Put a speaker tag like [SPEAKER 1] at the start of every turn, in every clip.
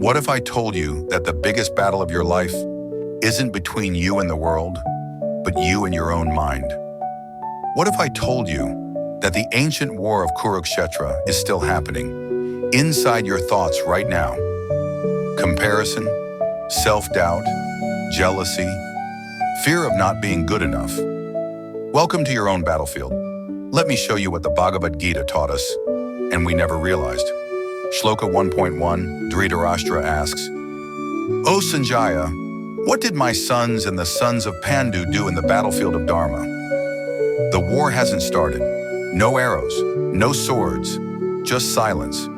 [SPEAKER 1] What if I told you that the biggest battle of your life isn't between you and the world, but you and your own mind? What if I told you that the ancient war of Kurukshetra is still happening, inside your thoughts right now? Comparison, self-doubt, jealousy, fear of not being good enough. Welcome to your own battlefield. Let me show you what the Bhagavad Gita taught us, and we never realized. Shloka 1.1, Duryodhana asks, O Sanjaya, what did my sons and the sons of Pandu do in the battlefield of Dharma? The war hasn't started. No arrows, no swords, just silence.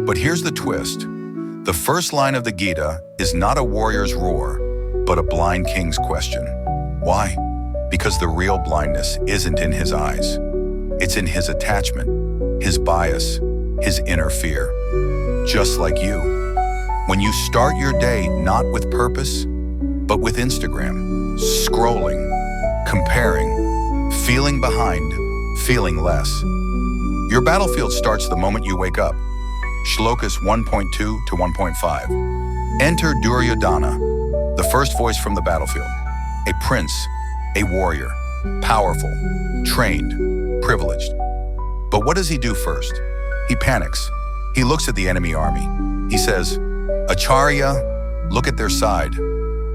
[SPEAKER 1] But here's the twist. The first line of the Gita is not a warrior's roar, but a blind king's question. Why? Because the real blindness isn't in his eyes. It's in his attachment, his bias, his inner fear. Just like you. When you start your day not with purpose, but with Instagram, scrolling, comparing, feeling behind, feeling less. Your battlefield starts the moment you wake up. Shlokas 1.2 to 1.5. Enter Duryodhana, the first voice from the battlefield. A prince, a warrior, powerful, trained, privileged. But what does he do first? He panics. He looks at the enemy army. He says, Acharya, look at their side.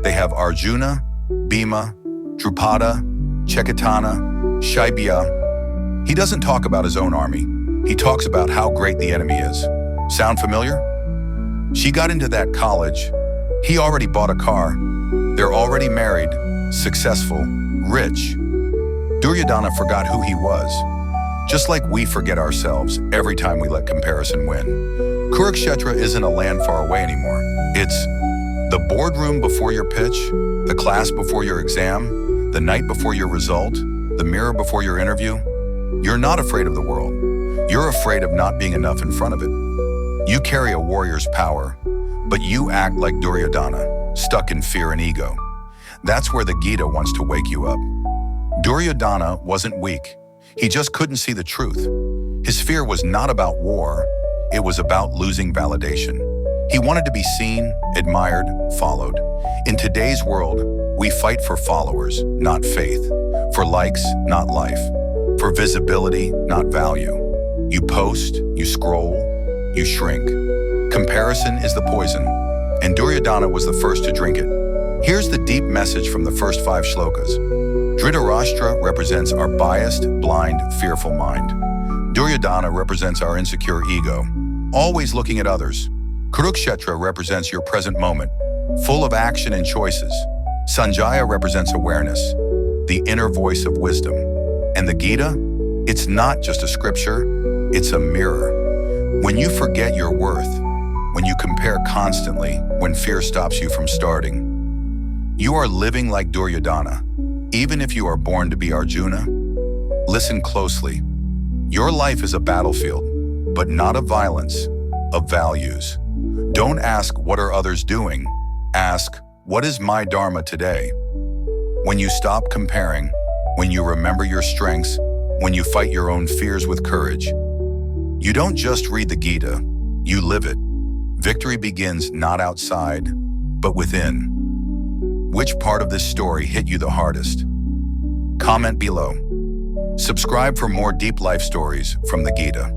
[SPEAKER 1] They have Arjuna, Bhima, Drupada, Chekatana, Shaibya. He doesn't talk about his own army. He talks about how great the enemy is. Sound familiar? She got into that college. He already bought a car. They're already married, successful, rich. Duryodhana forgot who he was. Just like we forget ourselves every time we let comparison win. Kurukshetra isn't a land far away anymore. It's the boardroom before your pitch, the class before your exam, the night before your result, the mirror before your interview. You're not afraid of the world. You're afraid of not being enough in front of it. You carry a warrior's power, but you act like Duryodhana, stuck in fear and ego. That's where the Gita wants to wake you up. Duryodhana wasn't weak. He just couldn't see the truth. His fear was not about war, it was about losing validation. He wanted to be seen, admired, followed. In today's world, we fight for followers, not faith. For likes, not life. For visibility, not value. You post, you scroll, you shrink. Comparison is the poison, and Duryodhana was the first to drink it. Here's the deep message from the first 5 shlokas. Dhritarashtra represents our biased, blind, fearful mind. Duryodhana represents our insecure ego, always looking at others. Kurukshetra represents your present moment, full of action and choices. Sanjaya represents awareness, the inner voice of wisdom. And the Gita? It's not just a scripture, it's a mirror. When you forget your worth, when you compare constantly, when fear stops you from starting, you are living like Duryodhana. Even if you are born to be Arjuna, listen closely. Your life is a battlefield, but not of violence, of values. Don't ask, what are others doing? Ask, what is my dharma today? When you stop comparing, when you remember your strengths, when you fight your own fears with courage, you don't just read the Gita, you live it. Victory begins not outside, but within. Which part of this story hit you the hardest? Comment below. Subscribe for more deep life stories from the Gita.